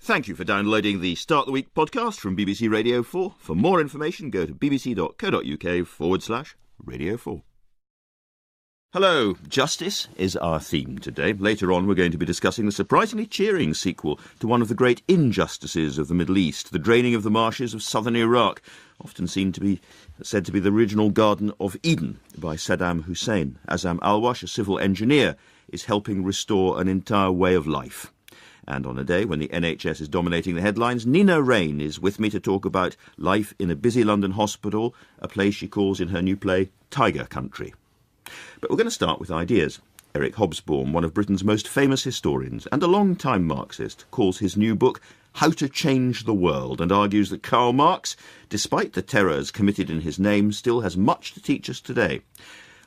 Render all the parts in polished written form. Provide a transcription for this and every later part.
Thank you for downloading the Start the Week podcast from BBC Radio 4. For more information, go to bbc.co.uk/Radio 4. Hello, justice is our theme today. Later on, we're going to be discussing the surprisingly cheering sequel to one of the great injustices of the Middle East, the draining of the marshes of southern Iraq, often said to be the original Garden of Eden by Saddam Hussein. Azzam Alwash, a civil engineer, is helping restore an entire way of life. And on a day when the NHS is dominating the headlines, Raine is with me to talk about life in a busy London hospital, a place she calls in her new play Tiger Country. But we're going to start with ideas. Eric Hobsbawm, one of Britain's most famous historians and a long-time Marxist, calls his new book How to Change the World and argues that Karl Marx, despite the terrors committed in his name, still has much to teach us today.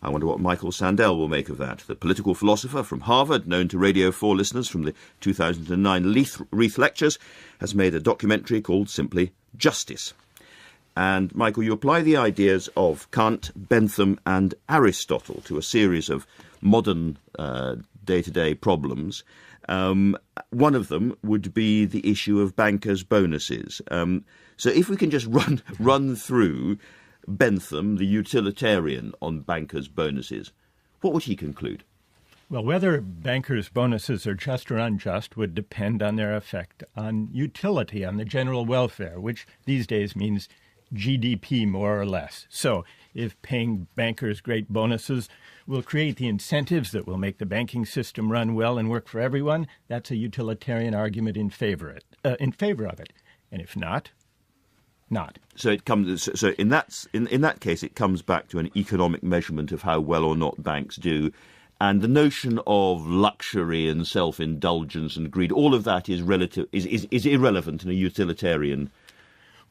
I wonder what Michael Sandel will make of that. The political philosopher from Harvard, known to Radio 4 listeners from the 2009 Reith Lectures, has made a documentary called simply Justice. And, Michael, you apply the ideas of Kant, Bentham and Aristotle to a series of modern day-to-day problems. One of them would be the issue of bankers' bonuses. So if we can just run through Bentham, the utilitarian on bankers' bonuses, what would he conclude? Well, whether bankers' bonuses are just or unjust would depend on their effect on utility, on the general welfare, which these days means GDP more or less. So if paying bankers great bonuses will create the incentives that will make the banking system run well and work for everyone, that's a utilitarian argument in favor of it. And if not, not. So it comes. So in that case, it comes back to an economic measurement of how well or not banks do, and the notion of luxury and self-indulgence and greed. All of that is irrelevant in a utilitarian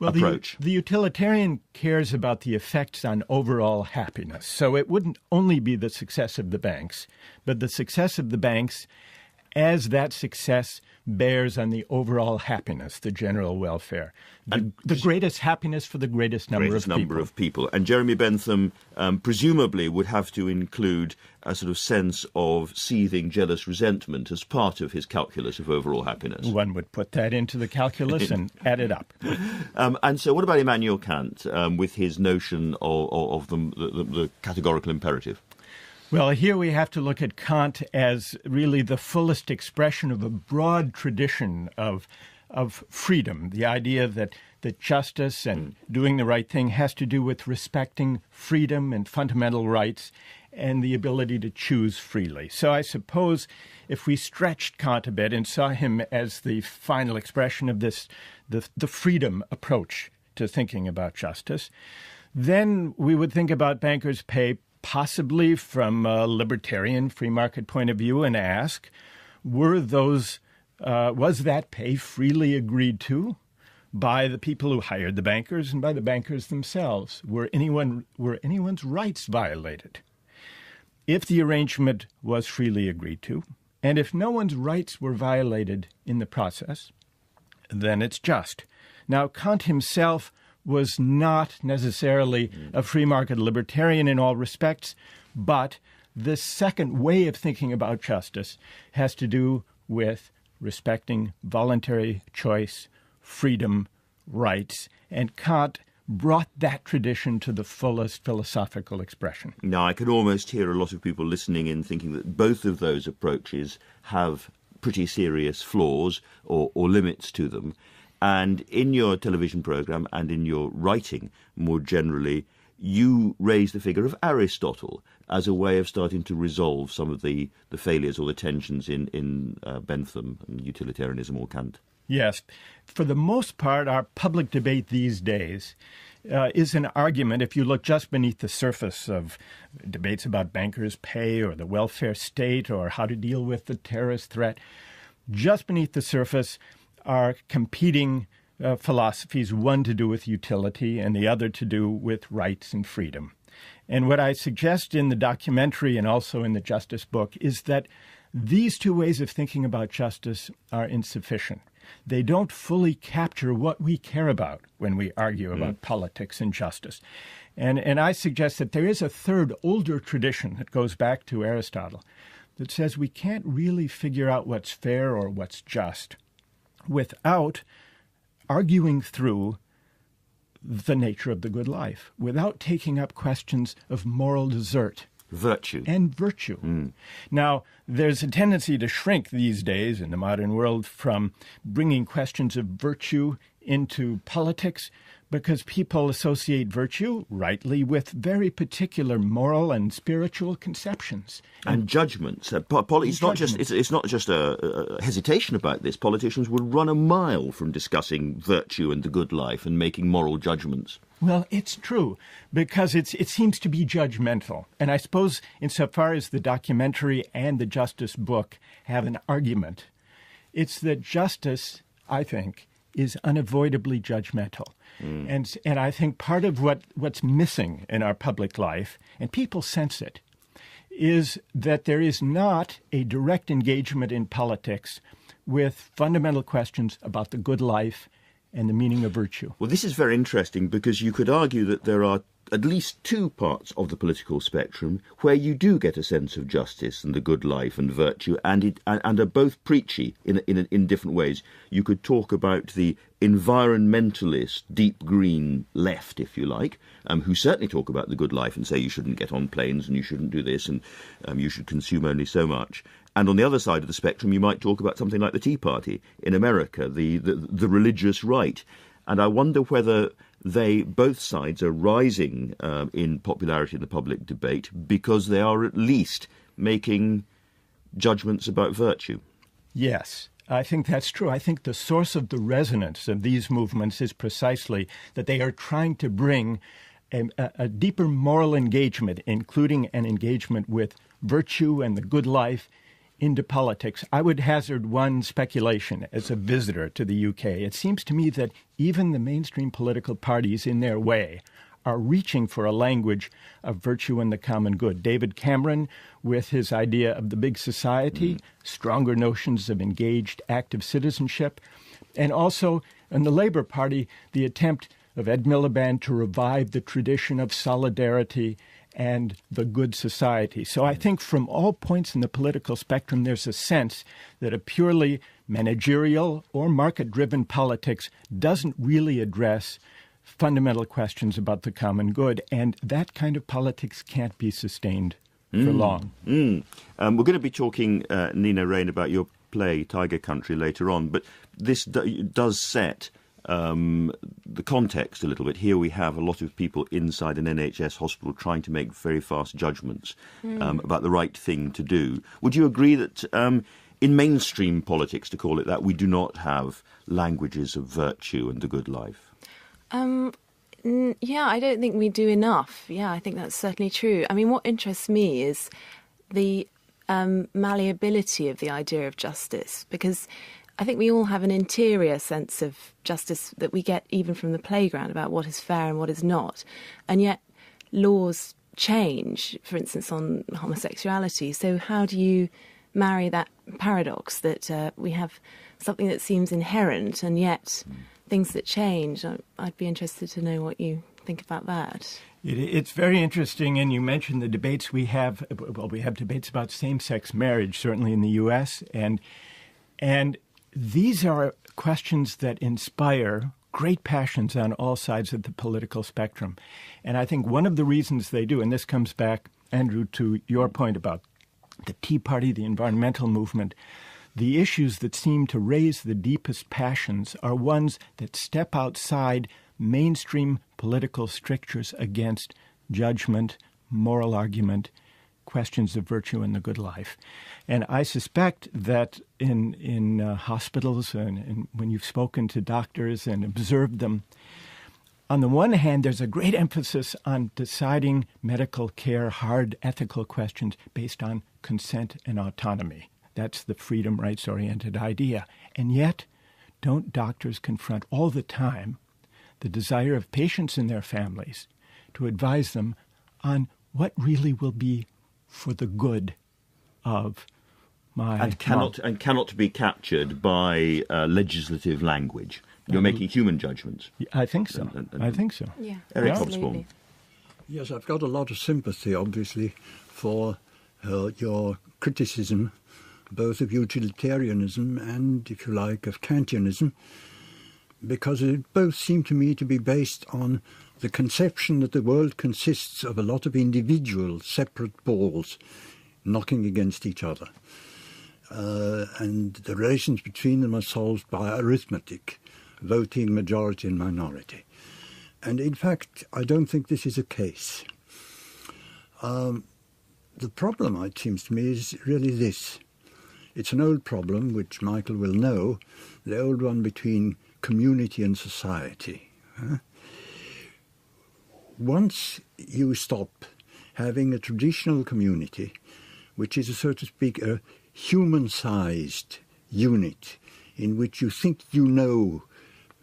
approach. The utilitarian cares about the effects on overall happiness. So it wouldn't only be the success of the banks, but the success of the banks as that success bears on the overall happiness, the general welfare, the greatest happiness for the greatest number of people. And Jeremy Bentham presumably would have to include a sort of sense of seething, jealous resentment as part of his calculus of overall happiness. One would put that into the calculus and add it up. And so what about Immanuel Kant with his notion of the categorical imperative? Well, here we have to look at Kant as really the fullest expression of a broad tradition of freedom, the idea that justice and doing the right thing has to do with respecting freedom and fundamental rights and the ability to choose freely. So I suppose if we stretched Kant a bit and saw him as the final expression of this, the freedom approach to thinking about justice, then we would think about bankers' pay possibly from a libertarian free market point of view and ask, was that pay freely agreed to by the people who hired the bankers and by the bankers themselves? Were anyone's rights violated? If the arrangement was freely agreed to, and if no one's rights were violated in the process, then it's just. Now, Kant himself was not necessarily a free market libertarian in all respects, but this second way of thinking about justice has to do with respecting voluntary choice, freedom, rights, and Kant brought that tradition to the fullest philosophical expression. Now, I can almost hear a lot of people listening in thinking that both of those approaches have pretty serious flaws or limits to them. And in your television programme and in your writing more generally, you raise the figure of Aristotle as a way of starting to resolve some of the failures or the tensions in Bentham and utilitarianism or Kant. Yes. For the most part, our public debate these days is an argument, if you look just beneath the surface of debates about bankers' pay or the welfare state or how to deal with the terrorist threat, just beneath the surface are competing philosophies, one to do with utility and the other to do with rights and freedom. And what I suggest in the documentary and also in the Justice book is that these two ways of thinking about justice are insufficient. They don't fully capture what we care about when we argue about politics and justice. And I suggest that there is a third, older tradition that goes back to Aristotle that says we can't really figure out what's fair or what's just without arguing through the nature of the good life, without taking up questions of moral desert. Virtue. And virtue. Now, there's a tendency to shrink these days in the modern world from bringing questions of virtue into politics because people associate virtue, rightly, with very particular moral and spiritual conceptions. And judgments. It's not just a hesitation about this. Politicians would run a mile from discussing virtue and the good life and making moral judgments. Well, it's true, because it seems to be judgmental. And I suppose insofar as the documentary and the Justice book have an argument, it's that justice, I think, is unavoidably judgmental. And I think part of what's missing in our public life, and people sense it, is that there is not a direct engagement in politics with fundamental questions about the good life and the meaning of virtue. Well, this is very interesting because you could argue that there are at least two parts of the political spectrum where you do get a sense of justice and the good life and virtue, and are both preachy in different ways. You could talk about the environmentalist, deep green left, if you like, who certainly talk about the good life and say you shouldn't get on planes and you shouldn't do this and you should consume only so much. And on the other side of the spectrum, you might talk about something like the Tea Party in America, the religious right. And I wonder whether both sides are rising in popularity in the public debate because they are at least making judgments about virtue. Yes, I think that's true. I think the source of the resonance of these movements is precisely that they are trying to bring a deeper moral engagement, including an engagement with virtue and the good life, into politics. I would hazard one speculation as a visitor to the UK. It seems to me that even the mainstream political parties, in their way, are reaching for a language of virtue and the common good. David Cameron, with his idea of the big society, stronger notions of engaged, active citizenship, and also in the Labour Party, the attempt of Ed Miliband to revive the tradition of solidarity and the good society. So I think from all points in the political spectrum, there's a sense that a purely managerial or market-driven politics doesn't really address fundamental questions about the common good, and that kind of politics can't be sustained for long. We're going to be talking, Nina Raine, about your play, Tiger Country, later on, but this does set the context a little bit. Here we have a lot of people inside an NHS hospital trying to make very fast judgments about the right thing to do. Would you agree that in mainstream politics, to call it that, we do not have languages of virtue and the good life? Yeah, I don't think we do enough. Yeah, I think that's certainly true. I mean, what interests me is the malleability of the idea of justice, because I think we all have an interior sense of justice that we get even from the playground about what is fair and what is not. And yet laws change, for instance, on homosexuality. So how do you marry that paradox that we have something that seems inherent and yet things that change? I'd be interested to know what you think about that. It's very interesting, and you mentioned the debates we have. Well, we have debates about same-sex marriage, certainly in the U.S., and these are questions that inspire great passions on all sides of the political spectrum. And I think one of the reasons they do, and this comes back, Andrew, to your point about the Tea Party, the environmental movement, the issues that seem to raise the deepest passions are ones that step outside mainstream political strictures against judgment, moral argument, questions of virtue and the good life. And I suspect that in hospitals and when you've spoken to doctors and observed them, on the one hand, there's a great emphasis on deciding medical care, hard ethical questions based on consent and autonomy. That's the freedom rights-oriented idea. And yet, don't doctors confront all the time the desire of patients and their families to advise them on what really will be for the good of my cannot be captured by legislative language. You're making human judgments. I think so. I think so. Yeah, Eric absolutely. Hobsbawm. Yes, I've got a lot of sympathy, obviously, for your criticism both of utilitarianism and, if you like, of Kantianism, because it both seem to me to be based on the conception that the world consists of a lot of individual, separate balls knocking against each other. And the relations between them are solved by arithmetic, voting majority and minority. And in fact, I don't think this is a case. The problem, it seems to me, is really this. It's an old problem, which Michael will know, the old one between community and society. Once you stop having a traditional community, which is, so to speak, a human-sized unit in which you think you know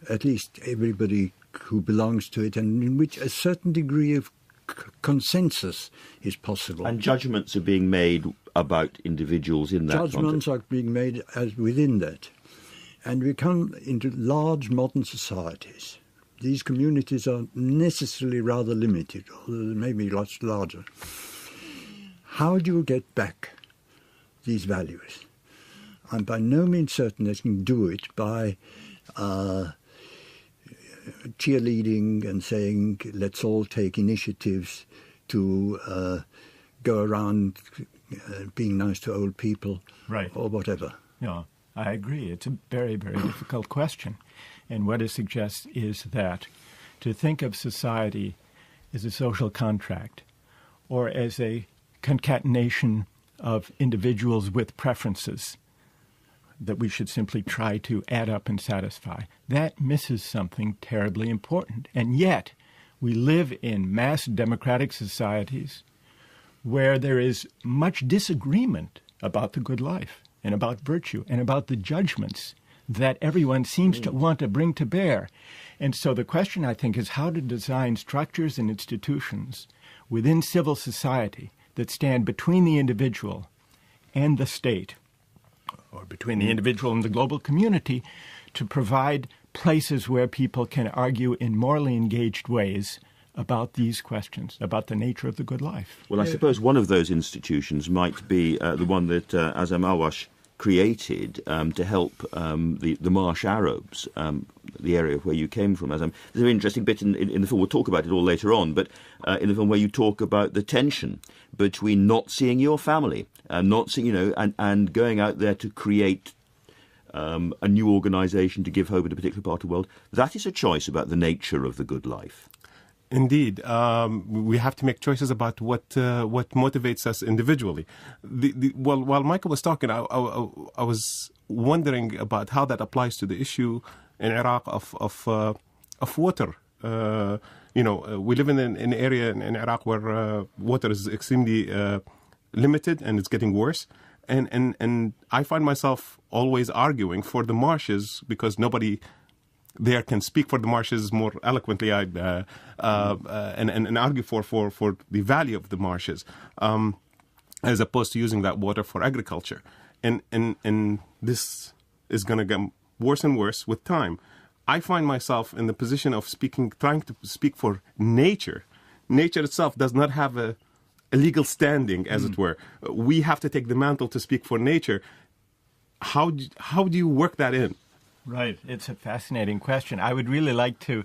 at least everybody who belongs to it, and in which a certain degree of consensus is possible. And judgments are being made about individuals in that Judgments are being made as within that. And we come into large modern societies. These communities are necessarily rather limited, although they may be much larger. How do you get back these values? I'm by no means certain they can do it by cheerleading and saying, let's all take initiatives to go around being nice to old people, right, or whatever. Yeah, I agree. It's a very, very difficult question. And what it suggests is that to think of society as a social contract or as a concatenation of individuals with preferences that we should simply try to add up and satisfy, that misses something terribly important. And yet, we live in mass democratic societies where there is much disagreement about the good life and about virtue and about the judgments that everyone seems to want to bring to bear. And so the question, I think, is how to design structures and institutions within civil society that stand between the individual and the state, or between the individual and the global community, to provide places where people can argue in morally engaged ways about these questions, about the nature of the good life. Well, I suppose one of those institutions might be the one that Azzam Alwash created to help the Marsh Arabs, the area where you came from, Azzam. There's an interesting bit in the film, we'll talk about it all later on, but in the film where you talk about the tension between not seeing your family, not seeing, and going out there to create a new organisation to give hope in a particular part of the world. That is a choice about the nature of the good life. Indeed, we have to make choices about what motivates us individually. While Michael was talking, I was wondering about how that applies to the issue in Iraq of water. We live in an area in Iraq where water is extremely limited and it's getting worse. And I find myself always arguing for the marshes because nobody there can speak for the marshes more eloquently and argue for the value of the marshes as opposed to using that water for agriculture. And this is going to get worse and worse with time. I find myself in the position of trying to speak for nature. Nature itself does not have a legal standing, as it were. We have to take the mantle to speak for nature. How do you work that in? Right. It's a fascinating question. I would really like to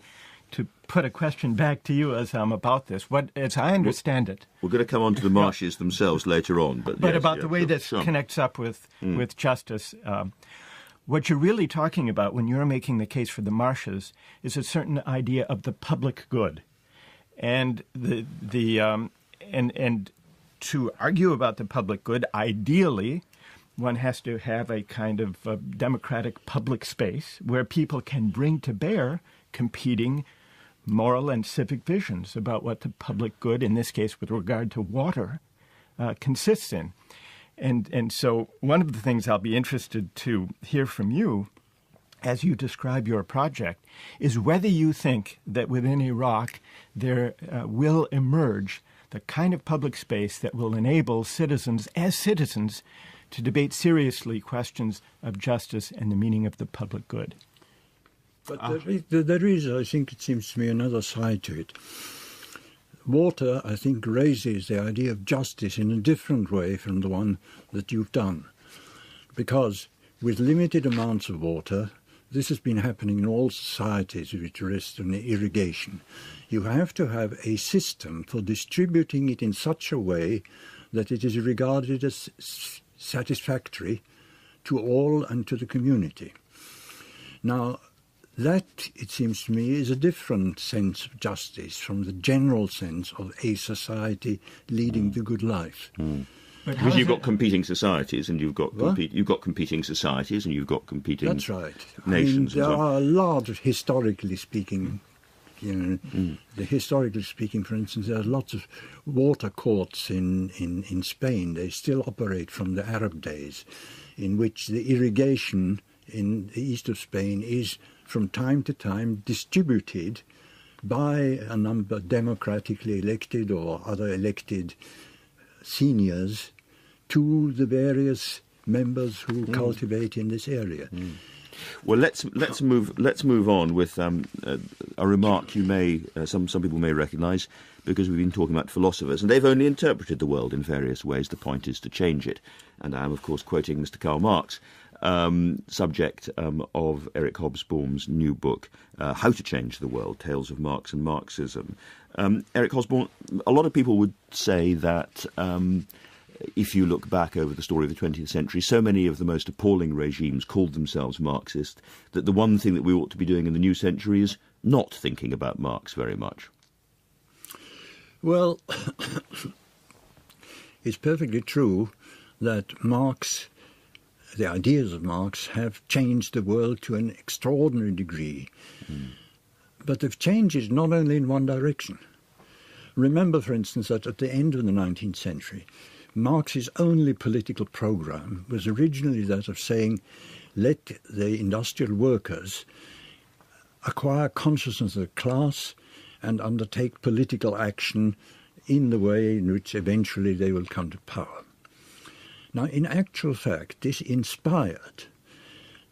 put a question back to you, Azzam, about this. As I understand it, we're going to come on to the marshes themselves later on. But yes, about the way this connects up with justice, what you're really talking about when you're making the case for the marshes is a certain idea of the public good. And and to argue about the public good, ideally, one has to have a kind of democratic public space where people can bring to bear competing moral and civic visions about what the public good, in this case with regard to water, consists in. And so one of the things I'll be interested to hear from you as you describe your project is whether you think that within Iraq there will emerge the kind of public space that will enable citizens, as citizens, to debate seriously questions of justice and the meaning of the public good. But there is, I think it seems to me, another side to it. Water, I think, raises the idea of justice in a different way from the one that you've done. because with limited amounts of water, this has been happening in all societies which rest on irrigation. You have to have a system for distributing it in such a way that it is regarded as satisfactory to all and to the community. Now, that, it seems to me, is a different sense of justice from the general sense of a society leading the good life. Because you've got competing societies, and you've got competing societies, and you've got competing That's right. nations. There and so on. are a lot of, historically speaking, historically speaking, for instance, there are lots of water courts in Spain. They still operate from the Arab days, in which the irrigation in the east of Spain is from time to time distributed by a number democratically elected or other elected seniors to the various members who cultivate in this area. Well, let's move on with a remark you may some people may recognise, because we've been talking about philosophers, and they've only interpreted the world in various ways. The point is to change it, and I am, of course, quoting Mr. Karl Marx, subject of Eric Hobsbawm's new book, How to Change the World: Tales of Marx and Marxism. Eric Hobsbawm, a lot of people would say that if you look back over the story of the 20th century, so many of the most appalling regimes called themselves Marxist, that the one thing that we ought to be doing in the new century is not thinking about Marx very much. Well, it's perfectly true that Marx, the ideas of Marx, have changed the world to an extraordinary degree. But they've changed it not only in one direction. Remember, for instance, that at the end of the 19th century, Marx's only political program was originally that of saying, let the industrial workers acquire consciousness of class and undertake political action in the way in which eventually they will come to power. Now, in actual fact, this inspired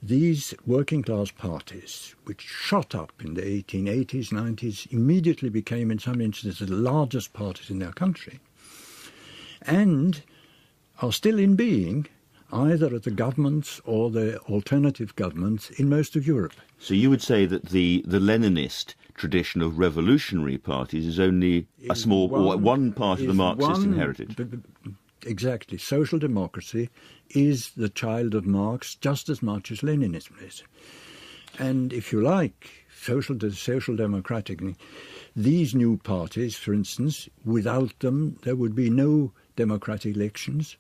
these working class parties, which shot up in the 1880s, 90s, immediately became, in some instances, the largest parties in their country, and are still in being either at the governments or the alternative governments in most of Europe. So you would say that the Leninist tradition of revolutionary parties is only a small, or one part of the Marxist heritage. Exactly. Social democracy is the child of Marx just as much as Leninism is. And if you like, social democratic, these new parties, for instance, without them there would be no democratic elections.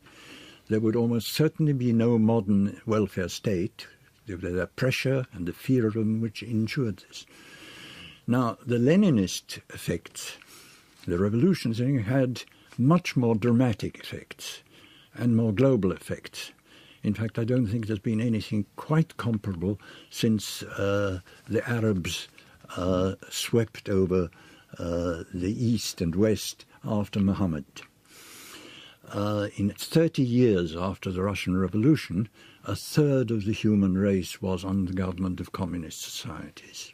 There would almost certainly be no modern welfare state. The pressure and the fear of them which ensured this. Now, the Leninist effects, the revolutions, had much more dramatic effects and more global effects. In fact, I don't think there's been anything quite comparable since the Arabs swept over the East and West after Muhammad. In 30 years after the Russian Revolution, a third of the human race was under the government of communist societies,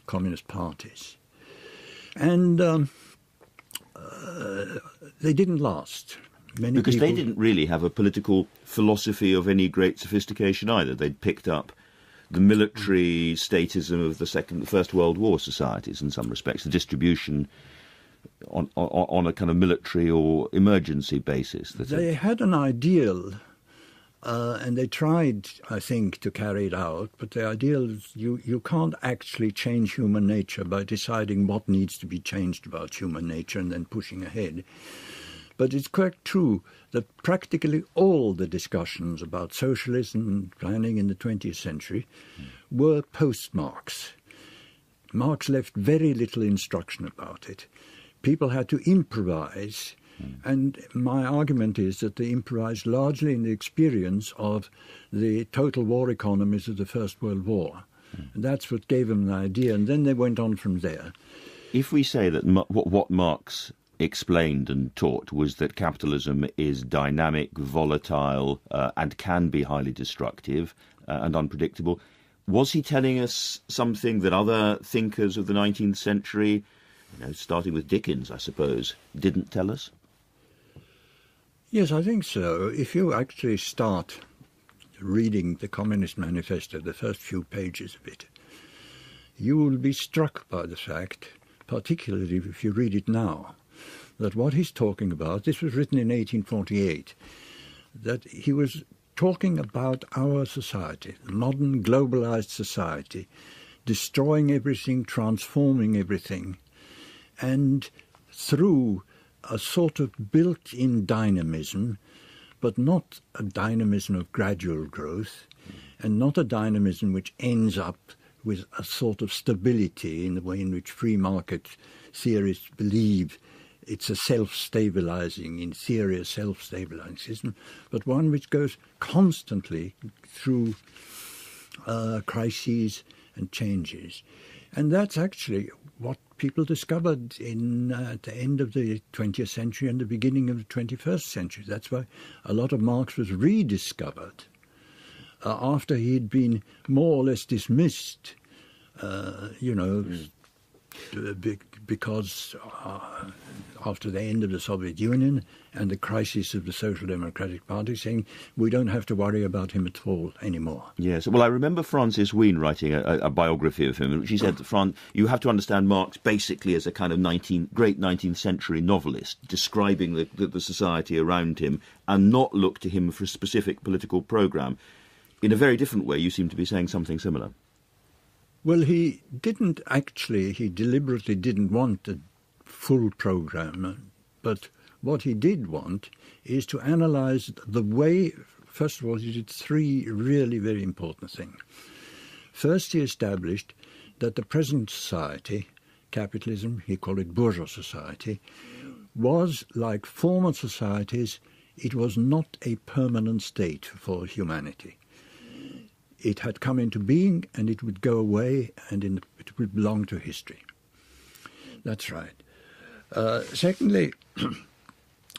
communist parties. And they didn't last. Because they didn't really have a political philosophy of any great sophistication either. They'd picked up the military statism of the First World War societies in some respects, the distribution on a kind of military or emergency basis. They had an ideal, and they tried, I think, to carry it out, but the ideal is you can't actually change human nature by deciding what needs to be changed about human nature and then pushing ahead. But it's quite true that practically all the discussions about socialism and planning in the 20th century were post-Marx. Marx left very little instruction about it. People had to improvise, and my argument is that they improvised largely in the experience of the total war economies of the First World War. And that's what gave them an idea, and then they went on from there. If we say that what Marx explained and taught was that capitalism is dynamic, volatile, and can be highly destructive and unpredictable, was he telling us something that other thinkers of the 19th century, starting with Dickens, I suppose, didn't tell us? Yes, I think so. If you actually start reading the Communist Manifesto, the first few pages of it, you will be struck by the fact, particularly if you read it now, that what he's talking about, this was written in 1848, that he was talking about our society, the modern globalized society, destroying everything, transforming everything, and through a sort of built-in dynamism, but not a dynamism of gradual growth, and not a dynamism which ends up with a sort of stability in the way in which free market theorists believe it's a self-stabilizing, in theory a self-stabilizing system, but one which goes constantly through crises and changes. And that's actually what people discovered at the end of the 20th century and the beginning of the 21st century. That's why a lot of Marx was rediscovered after he'd been more or less dismissed, because after the end of the Soviet Union and the crisis of the Social Democratic Party, saying we don't have to worry about him at all anymore. Yes, well, I remember Frances Wien writing a biography of him, in which she said that you have to understand Marx basically as a kind of great 19th century novelist, describing the society around him, and not look to him for a specific political programme. In a very different way, you seem to be saying something similar. Well, he deliberately didn't want a full programme, but what he did want is to analyse the way. First of all, he did three really very important things. First, he established that the present society, capitalism, he called it bourgeois society, was like former societies. It was not a permanent state for humanity. It had come into being and it would go away and it would belong to history. That's right. Secondly,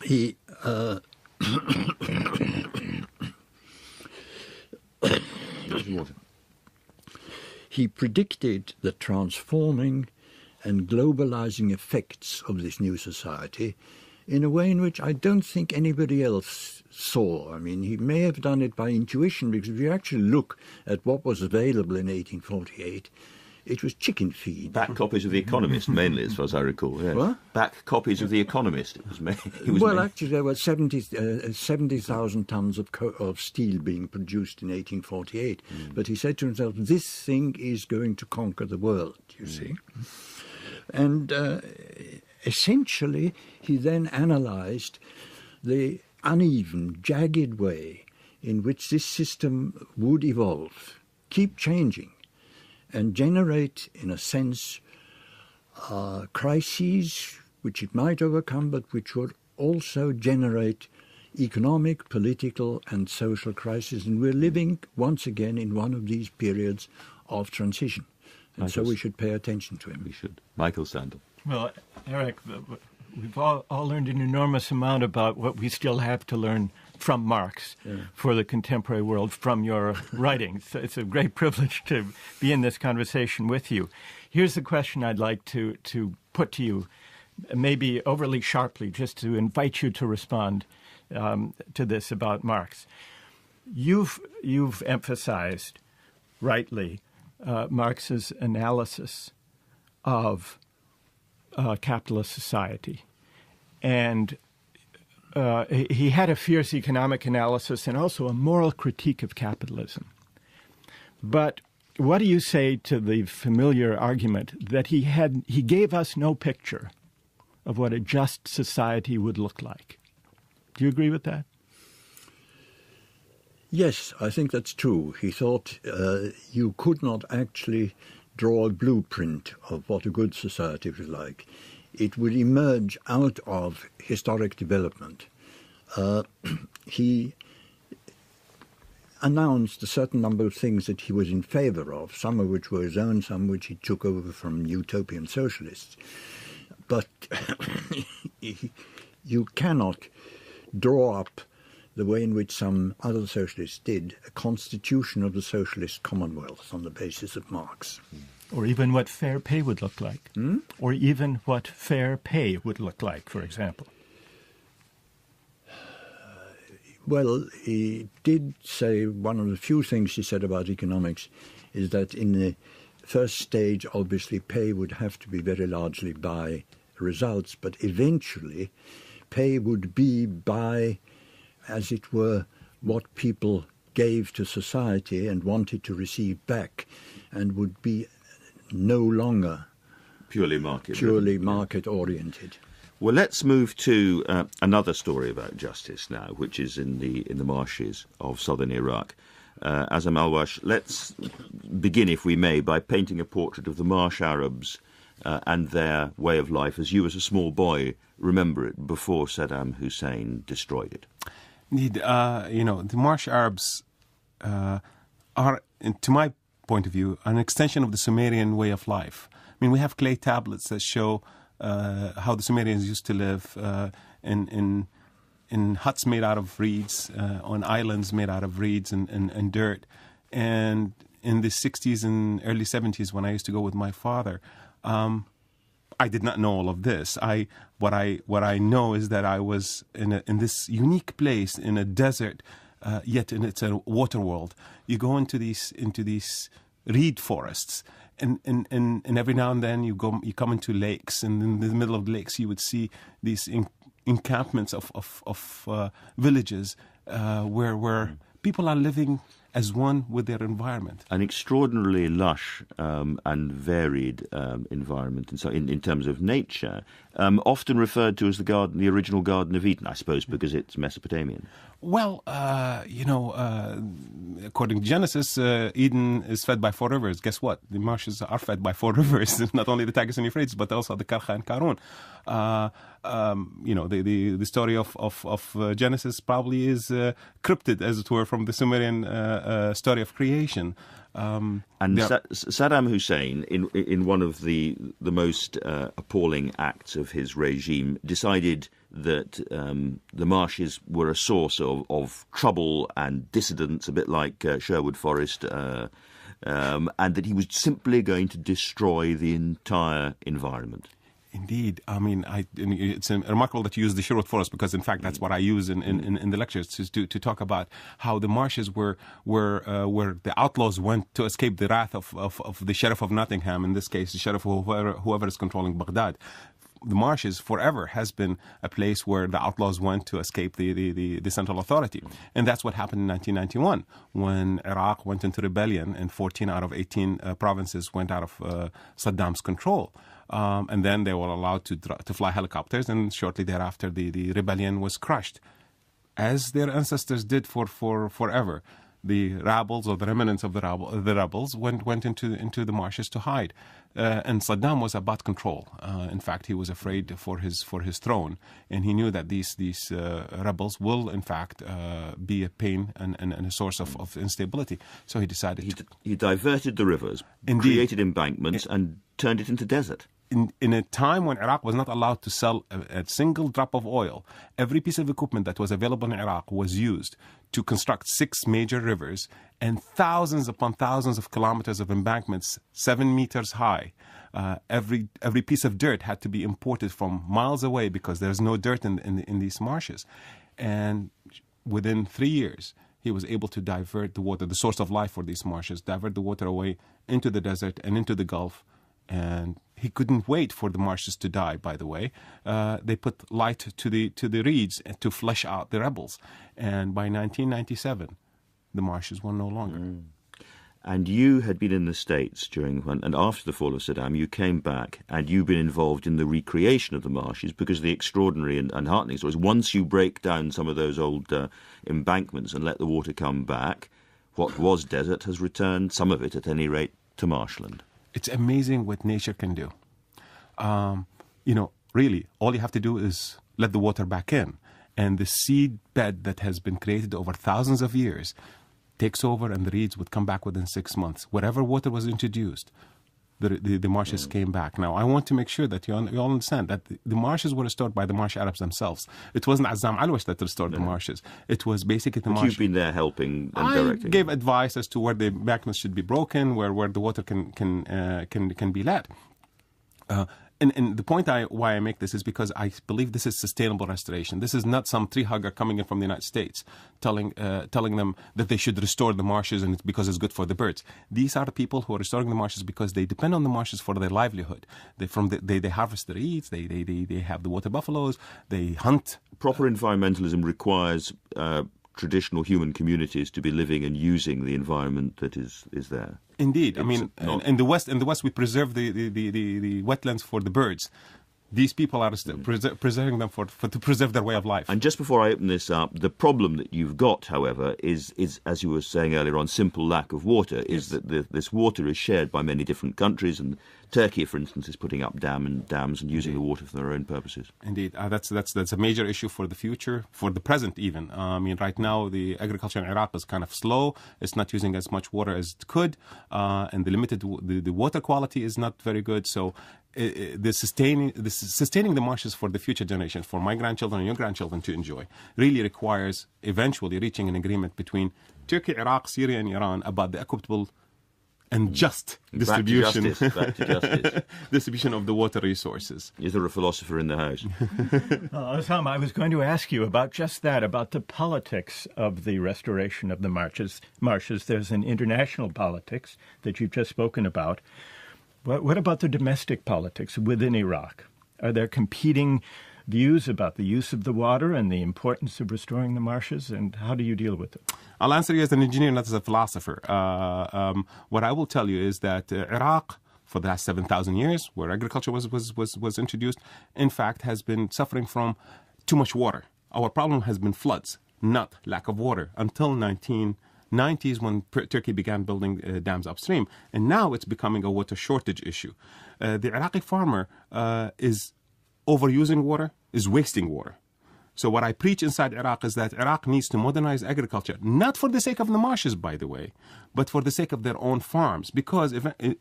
he predicted the transforming and globalizing effects of this new society in a way in which I don't think anybody else saw. I mean, he may have done it by intuition, because if you actually look at what was available in 1848, it was chicken feed. Back copies of The Economist, mainly, as far as I recall. Yes. What? Back copies of The Economist. Actually, there were 70,000 tons of steel being produced in 1848. But he said to himself, this thing is going to conquer the world, you see. And essentially, he then analysed the uneven, jagged way in which this system would evolve, keep changing, and generate, in a sense, crises which it might overcome, but which would also generate economic, political, and social crises. And we're living, once again, in one of these periods of transition. And so we should pay attention to him. We should. Michael Sandel. Well, Eric, we've all learned an enormous amount about what we still have to learn from Marx for the contemporary world from your writings. It's a great privilege to be in this conversation with you. Here's the question I'd like to put to you, maybe overly sharply, just to invite you to respond to this about Marx. You've emphasized, rightly, Marx's analysis of capitalist society. And he had a fierce economic analysis and also a moral critique of capitalism. But what do you say to the familiar argument that he gave us no picture of what a just society would look like? Do you agree with that? Yes, I think that's true. He thought you could not actually draw a blueprint of what a good society was like. It would emerge out of historic development. He announced a certain number of things that he was in favour of, some of which were his own, some which he took over from utopian socialists. But you cannot draw up, the way in which some other socialists did, a constitution of the socialist commonwealth on the basis of Marx. Or even what fair pay would look like. Or even what fair pay would look like, for example. Well, he did say one of the few things he said about economics is that in the first stage, obviously, pay would have to be very largely by results, but eventually pay would be by, as it were, what people gave to society and wanted to receive back, and would be no longer purely market-oriented. Well, let's move to another story about justice now, which is in the marshes of southern Iraq. Azzam Alwash, let's begin, if we may, by painting a portrait of the marsh Arabs and their way of life as you, as a small boy, remember it before Saddam Hussein destroyed it. Indeed, the marsh Arabs are, to my point of view, an extension of the Sumerian way of life. I mean, we have clay tablets that show how the Sumerians used to live in huts made out of reeds, on islands made out of reeds and dirt. And in the 60s and early 70s, when I used to go with my father, I did not know all of this. What I know is that I was in this unique place in a desert, yet it's a water world. You go into these reed forests. And every now and then you come into lakes, and in the middle of the lakes you would see these encampments of villages where people are living as one with their environment. An extraordinarily lush and varied environment, and so in terms of nature, often referred to as the original Garden of Eden, I suppose, because it's Mesopotamian. Well, according to Genesis, Eden is fed by 4 rivers. Guess what? The marshes are fed by 4 rivers, not only the Tigris and Euphrates, but also the Karkha and Karun. The story of Genesis probably is cryptid, as it were, from the Sumerian story of creation. Saddam Hussein, in one of the most appalling acts of his regime, decided that the marshes were a source of trouble and dissidence, a bit like Sherwood Forest, and that he was simply going to destroy the entire environment. Indeed. I mean, it's remarkable that you use the Sherwood Forest, because, in fact, that's what I use in the lectures, to talk about how the marshes were where the outlaws went to escape the wrath of the Sheriff of Nottingham, in this case, the Sheriff of whoever is controlling Baghdad. The marshes forever has been a place where the outlaws went to escape the central authority. And that's what happened in 1991 when Iraq went into rebellion and 14 out of 18 provinces went out of Saddam's control. And then they were allowed to fly helicopters, and shortly thereafter the rebellion was crushed, as their ancestors did for forever. The rabbles, or the remnants of the rebels, went into the marshes to hide, and Saddam was about control. In fact, he was afraid for his throne, and he knew that these rebels will, in fact, be a pain and a source of instability. So he decided he diverted the rivers, created embankments, and turned it into desert. In a time when Iraq was not allowed to sell a single drop of oil, every piece of equipment that was available in Iraq was used to construct 6 major rivers and thousands upon thousands of kilometers of embankments, 7 meters high. Every piece of dirt had to be imported from miles away because there's no dirt in these marshes. And within 3 years, he was able to divert the water, the source of life for these marshes, divert the water away into the desert and into the Gulf. And he couldn't wait for the marshes to die, by the way. They put light to the reeds to flush out the rebels. And by 1997, the marshes were no longer. And you had been in the States and after the fall of Saddam, you came back and you've been involved in the recreation of the marshes, because the extraordinary and heartening story is once you break down some of those old embankments and let the water come back, what was desert has returned, some of it at any rate, to marshland. It's amazing what nature can do. Really, all you have to do is let the water back in. And the seed bed that has been created over thousands of years takes over, and the reeds would come back within 6 months. Wherever water was introduced, the marshes came back. Now, I want to make sure that you all understand that the marshes were restored by the marsh Arabs themselves. It wasn't Azzam Alwash that restored the marshes. It was basically the marshes. You've been there helping and directing. I gave advice as to where the embankments should be broken, where the water can be let. And the point why I make this is because I believe this is sustainable restoration. This is not some tree hugger coming in from the United States telling them that they should restore the marshes and it's because it's good for the birds. These are the people who are restoring the marshes because they depend on the marshes for their livelihood. They harvest their eats. They have the water buffaloes. They hunt. Proper environmentalism requires traditional human communities to be living and using the environment that is there. Indeed, I mean, in the West, we preserve the wetlands for the birds. These people are still preserving them to preserve their way of life. And just before I open this up, the problem that you've got, however, is as you were saying earlier on, simple lack of water. Is that this water is shared by many different countries, and Turkey, for instance, is putting up dams and using the water for their own purposes. Indeed, that's a major issue for the future, for the present even. I mean, right now the agriculture in Iraq is kind of slow. It's not using as much water as it could, and the water quality is not very good. So. Sustaining the marshes for the future generation, for my grandchildren and your grandchildren to enjoy, really requires eventually reaching an agreement between Turkey, Iraq, Syria, and Iran about the equitable and just distribution distribution of the water resources. Is there a philosopher in the house? Azzam, I was going to ask you about just that, about the politics of the restoration of the marshes. There's an international politics that you've just spoken about. What about the domestic politics within Iraq? Are there competing views about the use of the water and the importance of restoring the marshes, and how do you deal with it? I'll answer you as an engineer, not as a philosopher. What I will tell you is that Iraq, for the last 7,000 years, where agriculture was introduced, in fact, has been suffering from too much water. Our problem has been floods, not lack of water, until 1990s when Turkey began building dams upstream. And now it's becoming a water shortage issue. The Iraqi farmer is overusing water, is wasting water. So what I preach inside Iraq is that Iraq needs to modernize agriculture, not for the sake of the marshes, by the way, but for the sake of their own farms. Because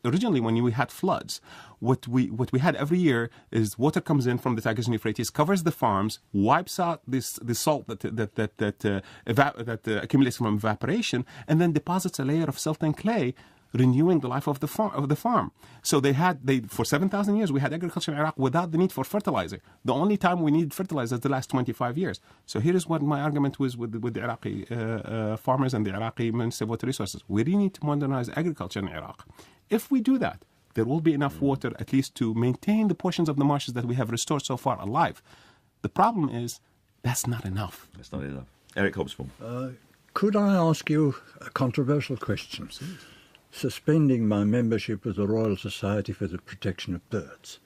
originally when we had floods, what we had every year is water comes in from the Tigris and Euphrates, covers the farms, wipes out the salt that accumulates from evaporation, and then deposits a layer of silt and clay, renewing the life of the farm. So for 7,000 years we had agriculture in Iraq without the need for fertilizer. The only time we needed fertilizer is the last 25 years. So here is what my argument was with the Iraqi farmers and the Iraqi Ministry of Water Resources. We really need to modernize agriculture in Iraq. If we do that, there will be enough water at least to maintain the portions of the marshes that we have restored so far alive. The problem is that's not enough. That's not enough. Eric Hobsbawm. Could I ask you a controversial question? Suspending my membership of the Royal Society for the Protection of Birds.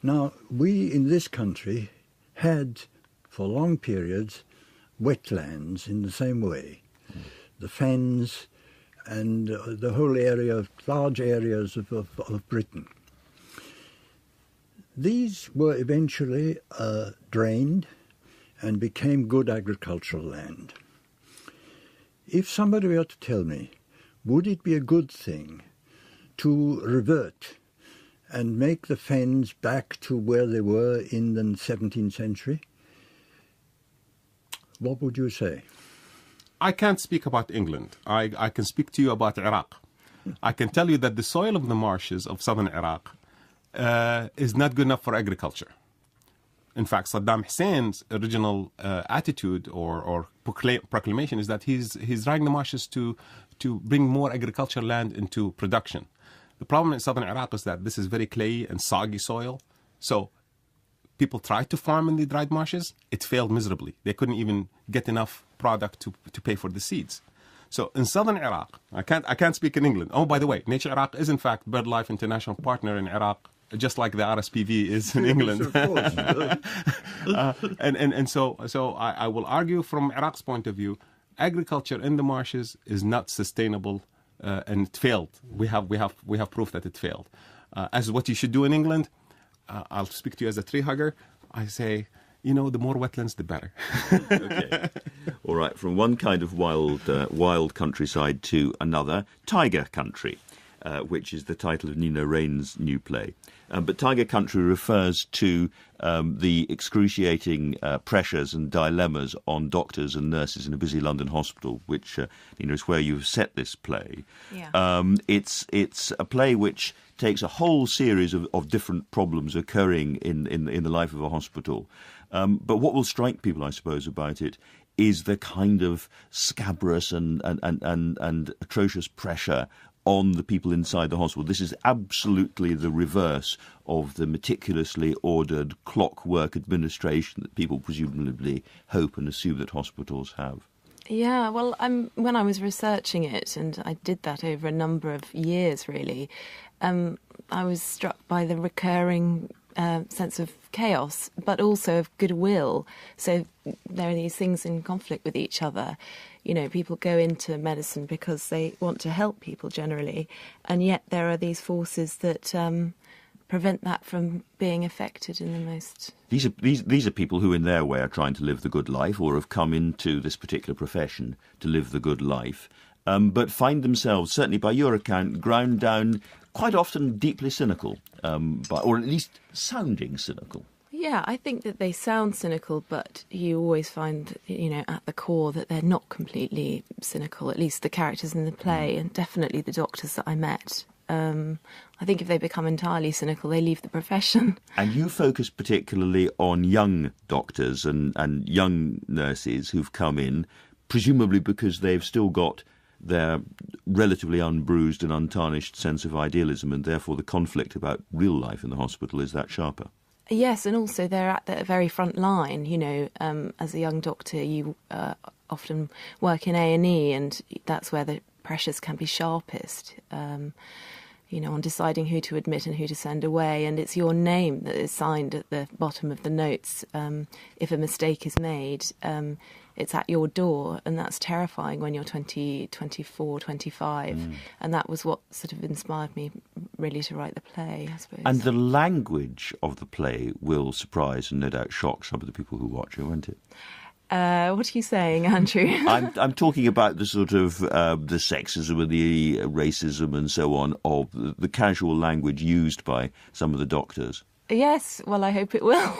Now, we in this country had, for long periods, wetlands in the same way. The fens and the whole area, large areas of Britain. These were eventually drained and became good agricultural land. If somebody were to tell me, would it be a good thing to revert and make the fens back to where they were in the 17th century? What would you say? I can't speak about England. I can speak to you about Iraq. I can tell you that the soil of the marshes of southern Iraq is not good enough for agriculture. In fact, Saddam Hussein's original attitude or proclamation is that he's dragging the marshes to bring more agricultural land into production. The problem in southern Iraq is that this is very clayey and soggy soil. So people tried to farm in the dried marshes. It failed miserably. They couldn't even get enough product to pay for the seeds. So in southern Iraq, I can't speak in England. Oh, by the way, Nature Iraq is in fact BirdLife International partner in Iraq, just like the RSPV is in England. Of course. So I will argue from Iraq's point of view, agriculture in the marshes is not sustainable, and it failed. We have proof that it failed. As what you should do in England, I'll speak to you as a tree hugger. I say, the more wetlands, the better. Okay. All right. From one kind of wild countryside to another, tiger country. which is the title of Nina Raine's new play. But Tiger Country refers to the excruciating pressures and dilemmas on doctors and nurses in a busy London hospital, which Nina, is where you've set this play. Yeah. It's a play which takes a whole series of different problems occurring in the life of a hospital. But what will strike people, I suppose, about it is the kind of scabrous and atrocious pressure on the people inside the hospital. This is absolutely the reverse of the meticulously ordered clockwork administration that people presumably hope and assume that hospitals have. Yeah, well, when I was researching it, and I did that over a number of years, really, I was struck by the recurring sense of chaos, but also of goodwill. So there are these things in conflict with each other. You know, people go into medicine because they want to help people generally, and yet there are these forces that prevent that from being affected in the most... These are people who in their way are trying to live the good life or have come into this particular profession to live the good life, but find themselves, certainly by your account, ground down quite often deeply cynical, or at least sounding cynical. Yeah, I think that they sound cynical, but you always find, at the core that they're not completely cynical, at least the characters in the play, and definitely the doctors that I met. I think if they become entirely cynical, they leave the profession. And you focus particularly on young doctors and young nurses who've come in, presumably because they've still got their relatively unbruised and untarnished sense of idealism, and therefore the conflict about real life in the hospital is that sharper. Yes, and also they're at the very front line. As a young doctor, you often work in A&E, and that's where the pressures can be sharpest, on deciding who to admit and who to send away. And it's your name that is signed at the bottom of the notes. If a mistake is made, it's at your door, and that's terrifying when you're 20, 24, 25. And that was what sort of inspired me really to write the play, I suppose. And the language of the play will surprise and no doubt shock some of the people who watch it, won't it? What are you saying, Andrew? I'm talking about the sort of the sexism and the racism and so on of the casual language used by some of the doctors. Yes, well, I hope it will.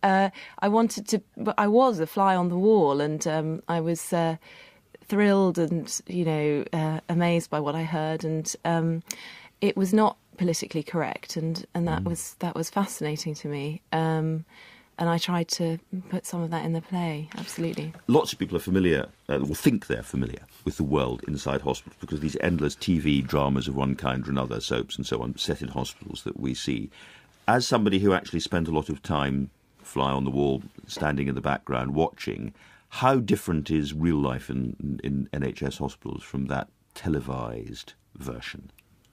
I wanted to, but I was a fly on the wall, and I was thrilled and amazed by what I heard, and it was not politically correct, and that was fascinating to me. And I tried to put some of that in the play, absolutely. Lots of people are familiar, or think they're familiar, with the world inside hospitals because of these endless TV dramas of one kind or another, soaps and so on, set in hospitals that we see. As somebody who actually spent a lot of time fly on the wall, standing in the background, watching, how different is real life in NHS hospitals from that televised version?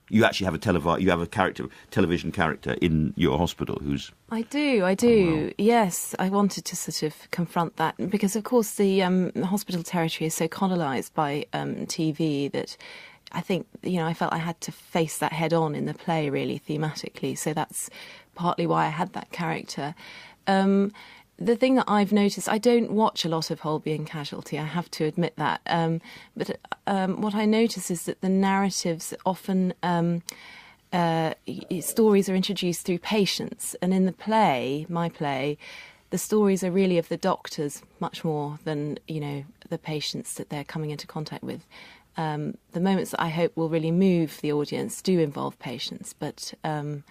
You actually have a television character in your hospital who's... I do. Yes, I wanted to sort of confront that because, of course, the hospital territory is so colonised by TV that I think, I felt I had to face that head on in the play, really, thematically. So that's partly why I had that character. The thing that I've noticed, I don't watch a lot of Holby and Casualty, I have to admit that. But what I notice is that the narratives often, stories are introduced through patients. And in the play, my play, the stories are really of the doctors much more than, the patients that they're coming into contact with. The moments that I hope will really move the audience do involve patients, but... and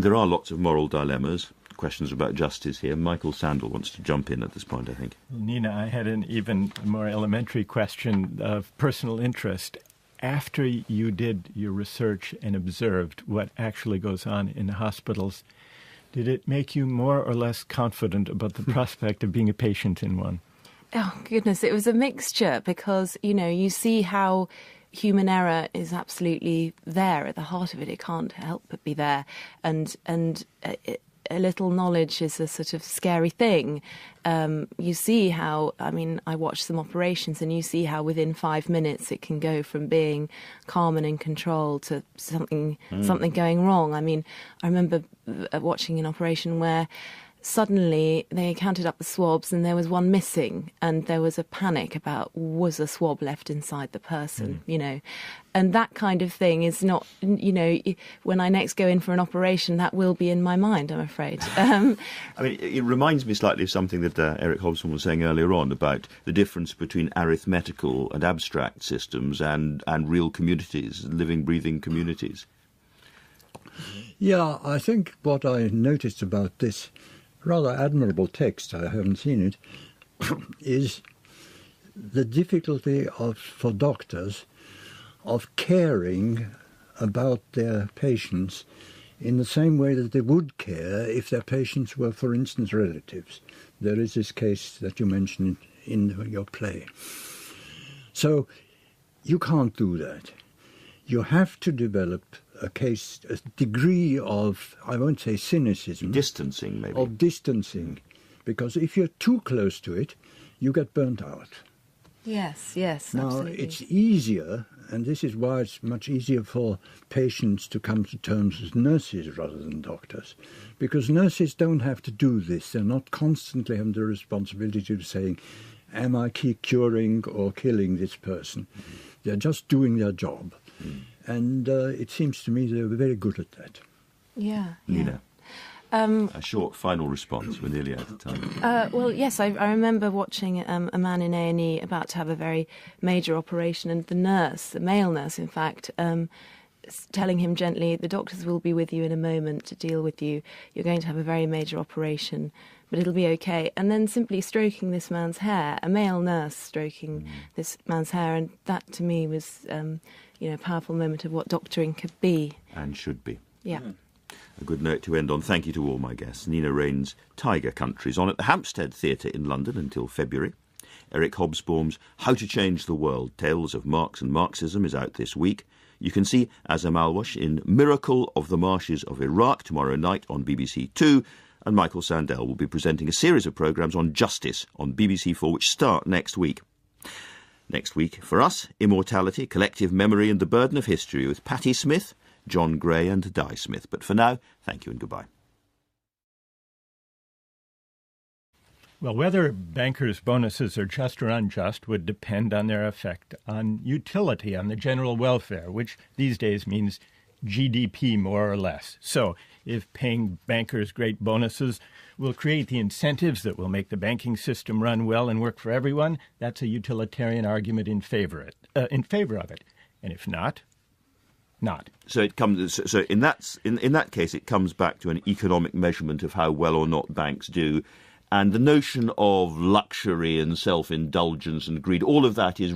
there are lots of moral dilemmas, questions about justice here. Michael Sandel wants to jump in at this point, I think. Well, Nina, I had an even more elementary question of personal interest. After you did your research and observed what actually goes on in hospitals, did it make you more or less confident about the prospect of being a patient in one? Oh, goodness, it was a mixture because, you see how human error is absolutely there at the heart of it. It can't help but be there. And a little knowledge is a sort of scary thing. You see how, I watch some operations and you see how within 5 minutes it can go from being calm and in control to something going wrong. I remember watching an operation where suddenly they counted up the swabs and there was one missing, and there was a panic about, was a swab left inside the person, you know. And that kind of thing is not, you know, when I next go in for an operation, that will be in my mind, I'm afraid. I mean, it reminds me slightly of something that Eric Hobsbawm was saying earlier on about the difference between arithmetical and abstract systems and real communities, living, breathing communities. Yeah, I think what I noticed about this rather admirable text, I haven't seen it, is the difficulty for doctors of caring about their patients in the same way that they would care if their patients were, for instance, relatives. There is this case that you mentioned in your play. So you can't do that. You have to develop a degree of, I won't say cynicism. Distancing, maybe. Of distancing. Because if you're too close to it, you get burnt out. Yes, yes, now, absolutely. It's easier, and this is why it's much easier for patients to come to terms with nurses rather than doctors. Because nurses don't have to do this. They're not constantly having the responsibility of saying, am I curing or killing this person? They're just doing their job. And it seems to me they were very good at that. Yeah. Nina, a short final response. We're nearly out of time. Well, yes, I remember watching a man in A&E about to have a very major operation, and the nurse, the male nurse, in fact, telling him gently, the doctors will be with you in a moment to deal with you. You're going to have a very major operation, but it'll be okay. And then simply stroking this man's hair, a male nurse stroking this man's hair, and that to me was, a powerful moment of what doctoring could be. And should be. Yeah. A good note to end on. Thank you to all my guests. Nina Raine's Tiger Country's on at the Hampstead Theatre in London until February. Eric Hobsbawm's How to Change the World, Tales of Marx and Marxism is out this week. You can see Azzam Alwash in Miracle of the Marshes of Iraq tomorrow night on BBC Two, and Michael Sandel will be presenting a series of programmes on justice on BBC Four, which start next week. Next week, for us, immortality, collective memory and the burden of history with Patti Smith, John Gray and Di Smith. But for now, thank you and goodbye. Well, whether bankers' bonuses are just or unjust would depend on their effect on utility, on the general welfare, which these days means GDP more or less. So if paying bankers great bonuses will create the incentives that will make the banking system run well and work for everyone, that's a utilitarian argument in favor of it. And if not, not. So it comes. So in that case, it comes back to an economic measurement of how well or not banks do. And the notion of luxury and self-indulgence and greed, all of that is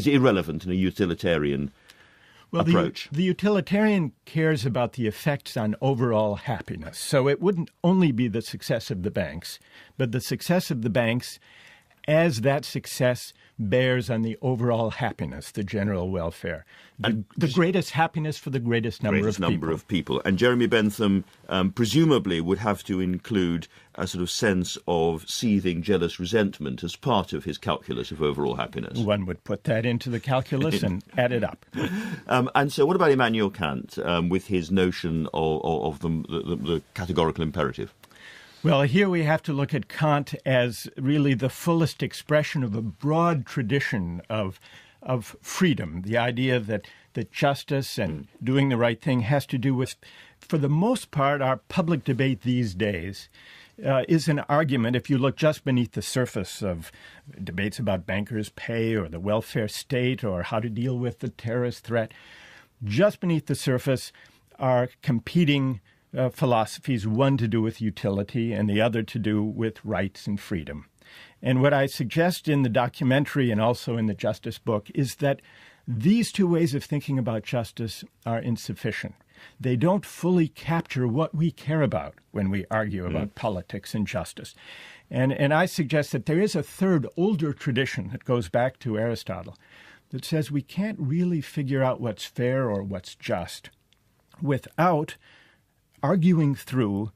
irrelevant in a utilitarian approach. The utilitarian cares about the effects on overall happiness. So it wouldn't only be the success of the banks, but the success of the banks as that success bears on the overall happiness, the general welfare. The greatest happiness for the greatest number of people. And Jeremy Bentham presumably would have to include a sort of sense of seething, jealous resentment as part of his calculus of overall happiness. One would put that into the calculus and add it up. And so what about Immanuel Kant with his notion of the categorical imperative? Well, here we have to look at Kant as really the fullest expression of a broad tradition of freedom, the idea that justice and doing the right thing has to do with, for the most part, our public debate these days is an argument, if you look just beneath the surface of debates about bankers' pay or the welfare state or how to deal with the terrorist threat, just beneath the surface are competing philosophies, one to do with utility and the other to do with rights and freedom. And what I suggest in the documentary and also in the justice book is that these two ways of thinking about justice are insufficient. They don't fully capture what we care about when we argue about politics and justice. And I suggest that there is a third, older tradition that goes back to Aristotle that says we can't really figure out what's fair or what's just without arguing through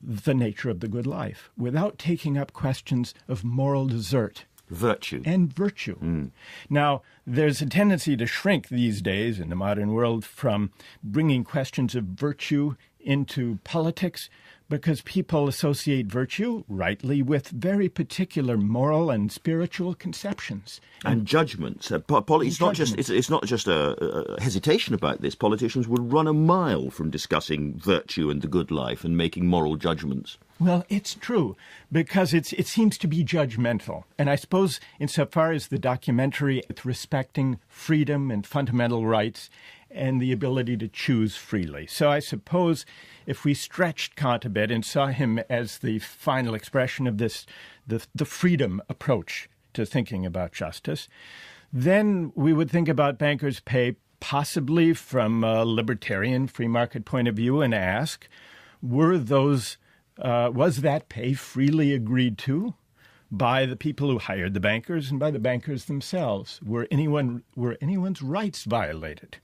the nature of the good life, without taking up questions of moral desert. Virtue. And virtue. Now, there's a tendency to shrink these days in the modern world from bringing questions of virtue into politics, because people associate virtue, rightly, with very particular moral and spiritual conceptions. And judgments. It's not just a hesitation about this. Politicians would run a mile from discussing virtue and the good life and making moral judgments. Well, it's true, because it seems to be judgmental. And I suppose insofar as the documentary, it's respecting freedom and fundamental rights and the ability to choose freely. So I suppose if we stretched Kant a bit and saw him as the final expression of this, the freedom approach to thinking about justice, then we would think about bankers' pay possibly from a libertarian free market point of view and ask, was that pay freely agreed to by the people who hired the bankers and by the bankers themselves? Were anyone's rights violated?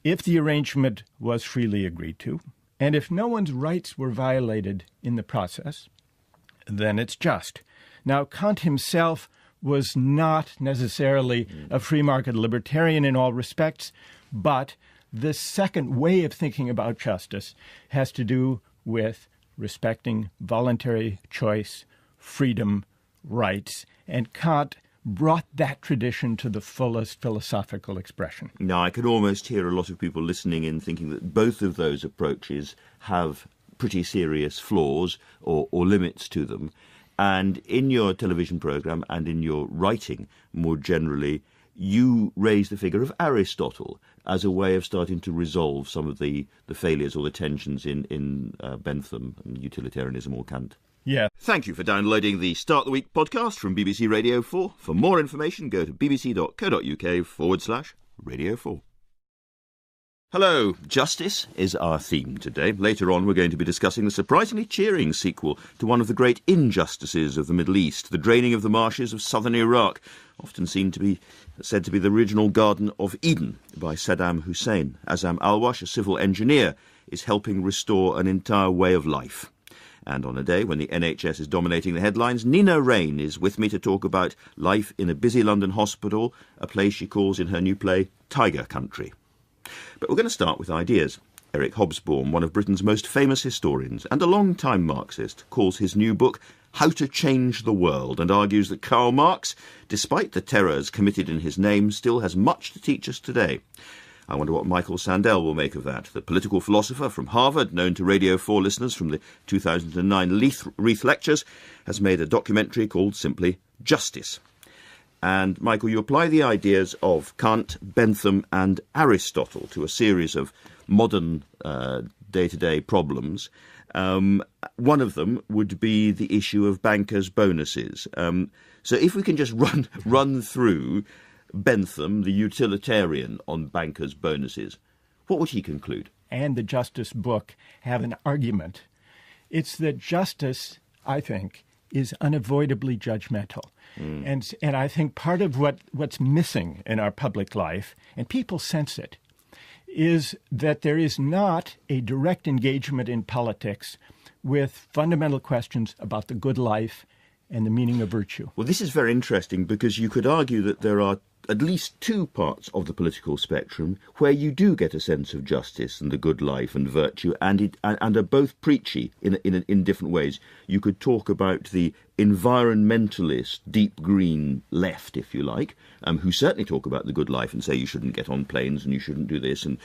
If the arrangement was freely agreed to, and if no one's rights were violated in the process, then it's just. Now, Kant himself was not necessarily a free market libertarian in all respects, but this second way of thinking about justice has to do with respecting voluntary choice, freedom, rights, and Kant brought that tradition to the fullest philosophical expression. Now, I can almost hear a lot of people listening in thinking that both of those approaches have pretty serious flaws or limits to them. And in your television programme and in your writing more generally, you raise the figure of Aristotle as a way of starting to resolve some of the failures or the tensions in Bentham and utilitarianism or Kant. Yeah. Thank you for downloading the Start the Week podcast from BBC Radio 4. For more information, go to bbc.co.uk/Radio 4. Hello, justice is our theme today. Later on, we're going to be discussing the surprisingly cheering sequel to one of the great injustices of the Middle East, the draining of the marshes of southern Iraq, often said to be the original Garden of Eden by Saddam Hussein. Azzam Alwash, a civil engineer, is helping restore an entire way of life. And on a day when the NHS is dominating the headlines, Raine is with me to talk about life in a busy London hospital, a place she calls in her new play Tiger Country. But we're going to start with ideas. Eric Hobsbawm, one of Britain's most famous historians and a long-time Marxist, calls his new book How to Change the World and argues that Karl Marx, despite the terrors committed in his name, still has much to teach us today. I wonder what Michael Sandel will make of that. The political philosopher from Harvard, known to Radio 4 listeners from the 2009 Reith Lectures, has made a documentary called simply Justice. And, Michael, you apply the ideas of Kant, Bentham and Aristotle to a series of modern day-to-day problems. One of them would be the issue of bankers' bonuses. So if we can just run through Bentham, the utilitarian, on bankers' bonuses, what would he conclude? And the Justice book have an argument. It's that justice, I think, is unavoidably judgmental. And I think part of what's missing in our public life, and people sense it, is that there is not a direct engagement in politics with fundamental questions about the good life and the meaning of virtue. Well, this is very interesting because you could argue that there are at least two parts of the political spectrum where you do get a sense of justice and the good life and virtue, and are both preachy in different ways. You could talk about the environmentalist, deep green left, if you like, who certainly talk about the good life and say you shouldn't get on planes and you shouldn't do this and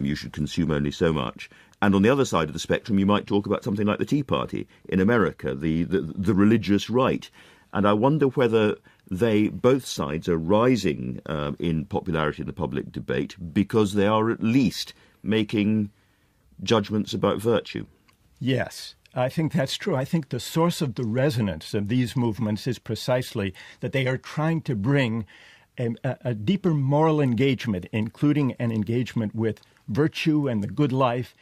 you should consume only so much. And on the other side of the spectrum, you might talk about something like the Tea Party in America, the religious right. And I wonder whether both sides are rising in popularity in the public debate because they are at least making judgments about virtue. Yes, I think that's true. I think the source of the resonance of these movements is precisely that they are trying to bring a deeper moral engagement, including an engagement with virtue and the good life,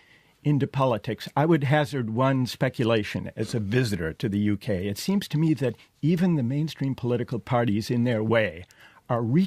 into politics. I would hazard one speculation as a visitor to the UK. It seems to me that even the mainstream political parties, in their way, are reaching